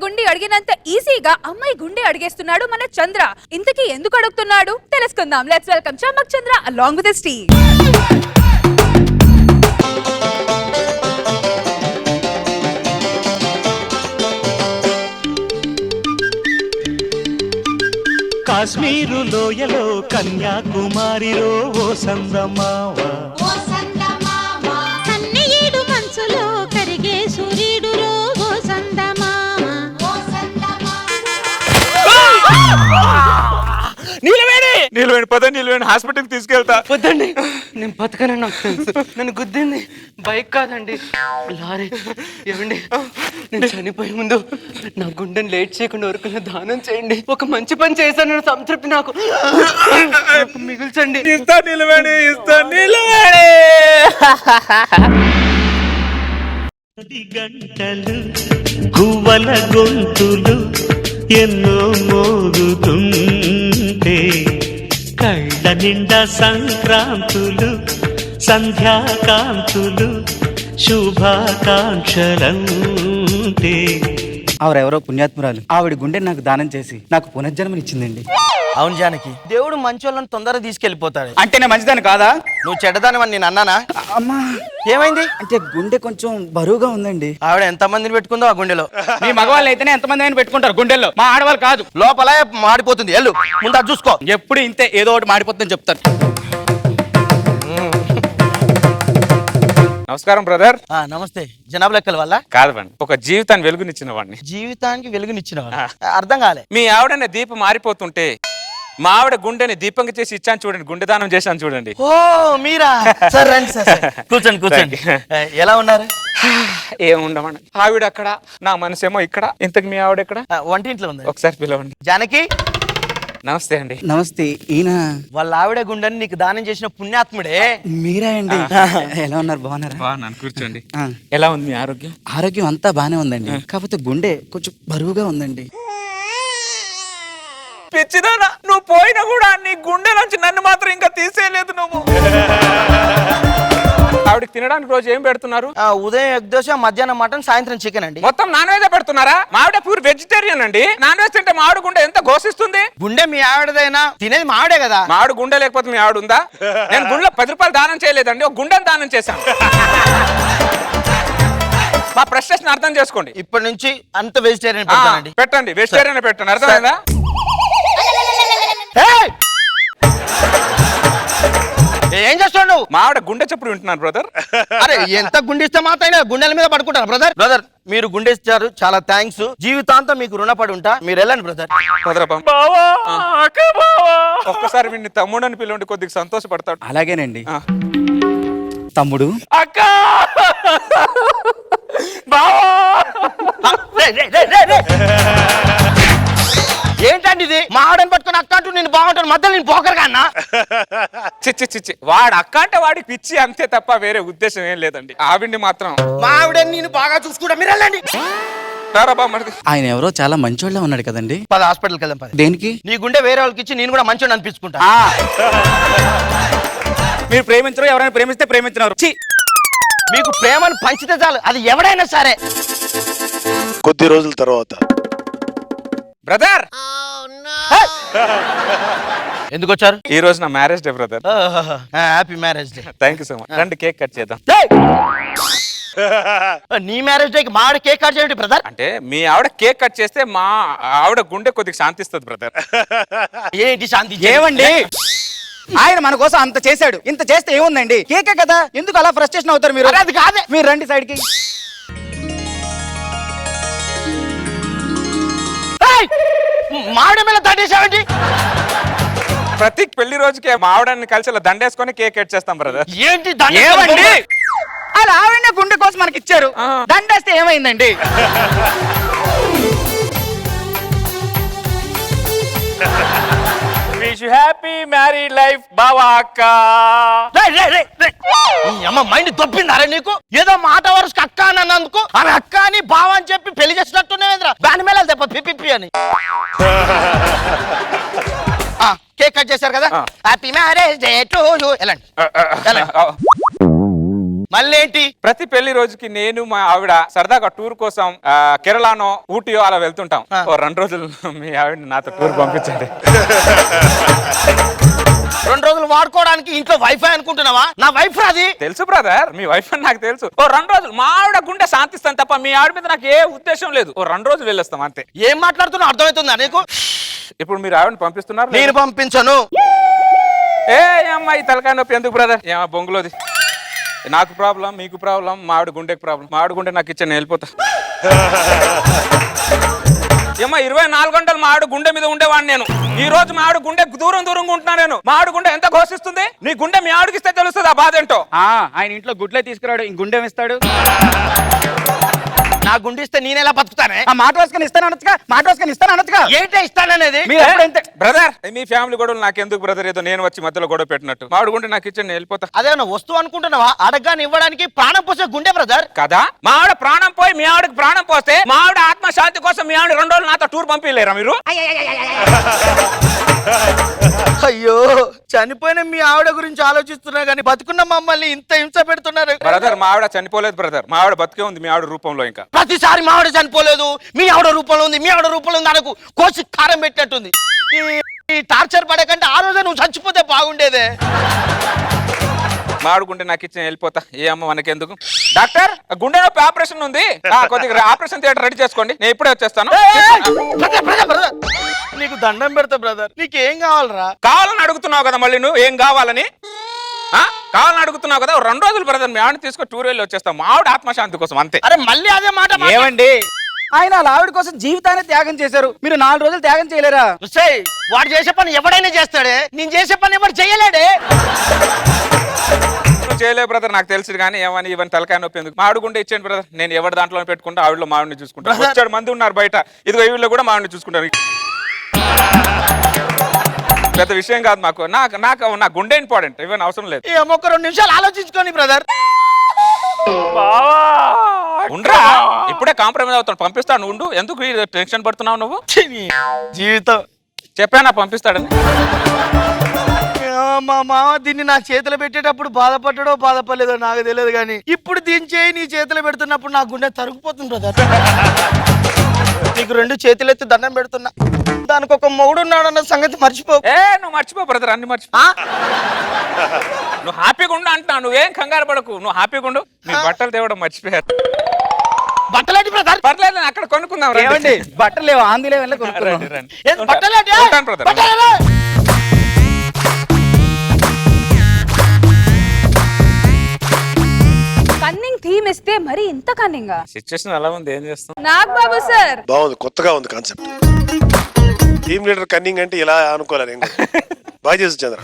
గుండె అడిగినంత ఈజీగా అమ్మాయి గుండె అడిగేస్తున్నాడు మన చంద్ర. ఇంతకీ ఎందుకు అడుగుతున్నాడు తెలుసుకుందాం. Let's welcome Chammak Chandra along with his team. Kashmir లోయలో కన్యాకుమారిలో ఓ సందమావ, కన్నయ్యేడు మంచులో కరిగే సూర్యుడులో ఓ సందమామ. నీలవేణి పద, నీలవేణి హాస్పిటల్కి తీసుకెళ్తా. వద్దండి, నేను బతకనని నాకు తెలుసు. నన్ను గుద్దింది బైక్ కాదండి, లారీ. ఏమండి, నేను చనిపోయే ముందు నా గుండెని లేట్ చేయకుండా వరకు దానం చేయండి. ఒక మంచి పని చేశానన్న సంతృప్తి నాకు మిగిల్చండి. ఇస్తా నీలవేణి, ఇస్తా నీలవేణి. గంటలు గువ్వల గొంతులు ఎన్నో మోగుతుంటే, కళ్ళ నిండా సంక్రాంతులు సంధ్యాకాంతులు శుభాకాంక్షలంటే. ఆవిడెవరో పుణ్యాత్మురాలు. ఆవిడ గుండె నాకు దానం చేసి నాకు పునర్జన్మనిచ్చిందండి. అవును జానకి, దేవుడు మంచి వాళ్ళని తొందరగా తీసుకెళ్లిపోతాడు. అంటే నేను మంచిదాన్ని కాదా? నువ్వు చెడ్డదానివని నేను అన్నానా? అమ్మా, ఏమైంది? అంటే గుండె కొంచెం బరువుగా ఉందండి. ఆవిడ ఎంత మందిని పెట్టుకుందో ఆ గుండెలో. మీ మగవాళ్ళు అయితేనే ఎంతమంది అయినా పెట్టుకుంటారు గుండెల్లో, మా ఆడవాళ్ళు కాదు. లోపల మాడిపోతుంది. ఎల్లు ముందు అది చూసుకో. ఎప్పుడు ఇంతే, ఏదో ఒకటి మాడిపోతుందని చెప్తాను. నమస్కారం బ్రదర్. నమస్తే. జనాభా లెక్కల వల్ల కాదండి, ఒక జీవితాన్ని వెలుగునిచ్చిన వాడిని. జీవితానికి వెలుగునిచ్చిన అర్థం కాలే. మీ ఆవిడనే దీపం మారిపోతుంటే మా ఆవిడ గుండెని దీపంగా చేసి ఇచ్చాను చూడండి, గుండె దానం చేశాను చూడండి. ఓ మీరా? సార్ రండి సార్, కూర్చోండి కూర్చోండి. ఎలా ఉన్నారు? ఏముండమండి, ఆవిడ అక్కడ, నా మనసేమో ఇక్కడ. ఇంతకు మీ ఆవిడ ఎక్కడ? వంటింట్లో ఉంది. ఒకసారి పిలవండి. జానకి నమస్తే అండి. నమస్తే. ఈయన వాళ్ళ ఆవిడ గుండెని నీకు దానం చేసిన పుణ్యాత్ముడే. మీరా అండి? ఎలా ఉన్నారు? బాగున్నారా? బాగున్నాను, కూర్చోండి. ఆ. ఎలా ఉంది మీ ఆరోగ్యం? ఆరోగ్యం అంతా బానే ఉందండి, కాకపోతే గుండె కొంచెం బరువుగా ఉందండి. పిచ్చిదానా, నువ్వు పోయినా కూడా నీ గుండె నుంచి నన్ను మాత్రం ఇంకా తీసేయలేదు నువ్వు. ఆవిడకి తినడానికి రోజు ఏం పెడుతున్నారు? ఉదయం ఎగ్ దోశ, మధ్యాహ్నం మటన్, సాయంత్రం చికెన్ అండి. మొత్తం నాన్ వెజ్ పెడుతున్నారా? మావిడ ప్యూర్ వెజిటేరియన్ అండి. నాన్ వెజ్ తింటే మావిడ గుండె ఎంత ఘోషిస్తుంది. గుండె మీ ఆవిడదైనా తినేది మావిడే కదా. మావిడ గుండె లేకపోతే మీ ఆవిడ ఉందా? నేను గుండెలో 10 రూపాయలు దానం చేయలేదండి, ఒక గుండెని దానం చేశాను. మా ప్రశ్న అర్థం చేసుకోండి. ఇప్పటి నుంచి అంత వెజిటేరియన్ పెట్టండి. పెట్టండి, వెజిటేరియన్ పెట్టండి. అర్థమైందా? ఏం చేస్తావు నువ్వు? మావిడ గుండె చెప్పుడు వింటున్నాను బ్రదర్. అరే ఎంత గుండిస్తే మాత్రం గుండెల మీద పడుకుంటారు బ్రదర్. బ్రదర్ మీరు గుండె ఇచ్చారు, చాలా థ్యాంక్స్. జీవితాంతం మీకు రుణపడి ఉంటా. మీరు వెళ్ళండి బ్రదర్. ఒక్కసారి వీడిని తమ్ముడు అని పిలవండి, కొద్దిగా సంతోషపడతాడు. అలాగేనండి. తమ్ముడు. అక్క, బావా. ఏంటండి ఇది? మా ఆడని పట్టుకుని అక్క అంటూ నేను బాగుంటాను, మధ్యలో నేను పోకరుగా అన్నా. చిచ్చి చిచ్చి, వాడు అక్క అంటే వాడికి పిచ్చి అంతే తప్ప వేరే ఉద్దేశం ఏం లేదండి. ఆవిడ్ని మాత్రం మా ఆవిడని నేను బాగా చూసుకుంటా, మీరు వెళ్ళండి. ఆయన ఎవరో చాలా మంచోళ్ళ ఉన్నాడు కదండి. పద హాస్పిటల్కి వెళ్దాం. పద. దేనికి? నీ గుండె వేరే వాళ్ళకి ఇచ్చి నేను కూడా మంచోడు అనిపించుకుంటా. మీరు ప్రేమించరు, ఎవరైనా ప్రేమిస్తే ప్రేమించినారు. మీకు ప్రేమను పంచితే చాలు, అది ఎవడైనా సరే. కొద్ది రోజుల తర్వాత బ్రదర్ ఎందుకు వచ్చారు? ఈ రోజు నా marriage day brother. Happy marriage day. Thank you so much. రండి కేక్ కట్ చేద్దాం. నీ మ్యారేజ్ డేకి మా ఆవిడ కేక్ కట్ చేయండి బ్రదర్. అంటే మీ ఆవిడ కేక్ కట్ చేస్తే మా ఆవిడ గుండె కొద్దిగా శాంతిస్తుంది బ్రదర్. ఏంటి శాంతి? ఏమండి, ఆయన మన కోసం అంత చేశాడు, ఇంత చేస్తే ఏముందండి? కేకే కదా, ఎందుకు అలా ఫ్రస్ట్రేషన్ అవుతారు మీరు? అది కాదే. మీరు రండి సైడ్ కి. మావిడ మీద దండేసావండి. ప్రతి పెళ్లి రోజుకి మా ఆవిడని కలిసి అలా దండేసుకొని కేక్ కట్ చేస్తాం బ్రదర్. ఏంటి ఏమండి, అలా ఆవిడ గుండె కోసం మనకి ఇచ్చారు, దండేస్తే ఏమైందండి? విష్ హ్యాపీ మ్యారీడ్ లైఫ్ బావా అక్క. అమ్మ మైండ్ తొప్పిందారా నీకు? ఏదో మాట వరుసకు అక్క అని అన్నందుకు ఆమె అక్క అని బావ అని చెప్పి పెళ్లి చేసినట్టునేంద్రా. దాని మీద దెబ్బ పిప్పి అని. కేక్ కట్ చేశారు కదా, happy marriage day to you. వెళ్ళండి. మళ్ళీ ఏంటి? ప్రతి పెళ్లి రోజుకి నేను మా ఆవిడ సరదాగా టూర్ కోసం కేరళనో ఊటీయో అలా వెళ్తుంటాం. ఓ 2 రోజులు మీ ఆవిడ నాతో టూర్ పంపించండి. 2 రోజులు వాడుకోవడానికి ఇంట్లో వైఫై అనుకుంటున్నావా? నా వైఫ్ అది. తెలుసు బ్రదర్, మీ వైఫ్ అని నాకు తెలుసు. ఓ 2 రోజులు మా ఆవిడ గుండె శాంతిస్తాను తప్ప మీ ఆవిడ మీద నాకు ఏ ఉద్దేశం లేదు. ఓ 2 రోజులు వెళ్ళొస్తాం అంతే. ఏం మాట్లాడుతున్నావు అర్థమవుతుందా నీకు? ఇప్పుడు మీరు ఆవిడని పంపిస్తున్నారు? నేను పంపించను. ఏ అమ్మాయి తలకాయ నొప్పి ఎందుకు బ్రదర్? ఏమా బొంగులోది. నాకు ప్రాబ్లం, మీకు ప్రాబ్లం, మా ఆవిడ గుండెకి ప్రాబ్లం. మా ఆవిడ గుండె నాకు ఇచ్చే నేను వెళ్ళిపోతా. ఏమ్మా 24 గంటలు మా ఆవిడ గుండె మీద ఉండేవాడిని నేను. ఈ రోజు మా ఆవిడ గుండె దూరంగా ఉంటున్నా నేను. మా ఆవిడ గుండె ఎంత ఘోషిస్తుంది. నీ గుండె మీ ఆవిడకి ఇస్తే తెలుస్తుంది ఆ బాధ ఏంటో. ఆయన ఇంట్లో గుడ్లే తీసుకురాడు, ఇంక గుండెం ఇస్తాడు. నా గుండె ఇస్తే నేనెలా బతుకుతానే? ఆ మాట వేసుకొని ఇస్తాను అనొచ్చుగా, మాట వేసుకొని ఇస్తాను అనొచ్చుగా. ఏంటో ఇస్తాననేది? మీరు ఎప్పుడు ఇంతే. బ్రదర్ మీ ఫ్యామిలీ గొడవలు నాకెందుకు బ్రదర్? ఏదో నేను వచ్చి మధ్యలో గొడవ పెట్టినట్టు. మా ఆవిడ గుండె నాకు ఇచ్చే నేను వెళ్ళిపోతా. అదేమన్నా వస్తువు అనుకుంటున్నావా? అడగాని ఇవ్వడానికి ప్రాణం పోసే గుండె బ్రదర్ కదా. మా ఆవిడ ప్రాణం పోయి మీ ఆవిడకి ప్రాణం పోస్తే మా ఆవిడ ఆత్మశాంతి కోసం మీ ఆవిడ 2 రోజులు నాతో టూర్ పంపించలేరా మీరు? అయ్యో, చనిపోయిన మీ ఆవిడ గురించి ఆలోచిస్తున్నా గానీ బతుకున్న మమ్మల్ని ఇంత హింస పెడుతున్నారు. బ్రదర్ మా ఆవిడ చనిపోలేదు బ్రదర్. మా ఆవిడ బతికే ఉంది మీ ఆవిడ రూపంలో. ఇంకా ప్రతిసారి మా ఆవిడ చనిపోలేదు, మీ ఆవిడ రూపంలో ఉంది, మీ ఆవిడ రూపంలో ఉంది అనకు కోసి కారం పెట్టినట్టుంది. ఈ టార్చర్ పడకంటే ఆ రోజే నువ్వు చచ్చిపోతే బాగుండేదే. మా ఆవిడ గుండె నాకు ఇచ్చి వెళ్ళిపోతా. ఏ అమ్మ మనకెందుకు? డాక్టర్ గుండె నొప్పి ఆపరేషన్ ఉంది, కొద్దిగా ఆపరేషన్ థియేటర్ రెడీ చేసుకోండి, నేను ఇప్పుడే వచ్చేస్తాను. నీకు దండం పెడతా బ్రదర్, నీకేం కావాలరా? కావాలని అడుగుతున్నావు కదా మళ్ళీ నువ్వు. ఏం కావాలని కావాలని అడుగుతున్నావు కదా. 2 రోజులు బ్రదర్ మీ ఆవిడ తీసుకొని టూర్ వెళ్ళి వచ్చేస్తాం. మా ఆవిడ ఆత్మశాంతి కోసం అంతే. అరే మళ్ళీ అదే మాట ఏమండి, ఆయన వాళ్ళ ఆవిడ కోసం జీవితాన్ని త్యాగం చేశారు, మీరు 4 రోజులు త్యాగం చేయలేరా? వాడు చేసే పని ఎవడైనా చేస్తాడే, నేను చేసే పని ఎవరు చేయలేడే. నువ్వు చేయలేవు బ్రదర్ నాకు తెలుసు కానీ ఏమని ఇవన్నీ తలకాయ నొప్పి ఎందుకు? మా ఆవిడ గుండె ఇచ్చేయండి బ్రదర్, నేను ఎవరి దాంట్లో పెట్టుకుంటా ఆవిడలో మా ఆవిడని చూసుకుంటాను. 7 మంది ఉన్నారు బయట, ఇదిగో వీళ్ళు కూడా మా ఆవిడని చూసుకుంటారు. పెద్ద విషయం కాదు మాకు. నాకు నా గుండె ఇంపార్టెంట్, ఇవన్నీ అవసరం లేదు. ఒక 2 నిమిషాలు ఆలోచించుకోని బ్రదర్. ఉండరా, ఇప్పుడే కాంప్రమైజ్ అవుతాను, పంపిస్తాను ఉండు. ఎందుకు టెన్షన్ పడుతున్నావు నువ్వు? జీవితం చెప్పానా పంపిస్తాడని. మా మామ దీన్ని నా చేతిలో పెట్టేటప్పుడు బాధపడ్డాడో బాధపడలేదో నాకు తెలియదు కానీ ఇప్పుడు దీని చేయి నీ చేతిలో పెడుతున్నప్పుడు నా గుండె తరుగుపోతుంది బ్రదర్. నీకు 2 చేతులు ఎత్తి దండం పెడుతున్నా, దానికి ఒక మొగుడున్నాడు అన్న సంగతి మర్చిపో. నువ్వు మర్చిపో బ్రదర్, అన్ని మర్చిపో. నువ్వు హ్యాపీగా ఉండు అంటున్నా, నువ్వేం కంగారు పడకు, నువ్వు హ్యాపీగా ఉండు. మీ బట్టలు తేవడం మర్చిపోయారు. బట్టలేంటి బ్రదర్? పర్లేదు అక్కడ కొనుక్కుందాం. ఏమండి, బట్టలు లేవు, ఆందిలే వెళ్ళి కొనుక్కున్నాం. కన్నింగ్ థీమ్ ఇస్తే మరి ఇంత కన్నింగా? సిచ్యువేషన్ అలా ఉంది, ఏం చేస్తాం? నాగ్ బాబు సార్ బాగుంది, కొత్తగా ఉంది కాన్సెప్ట్. టీమ్ లీడర్ కన్నింగ్ అంటే ఇలా అనుకోలే నేను. బాగా చేసి చంద్ర.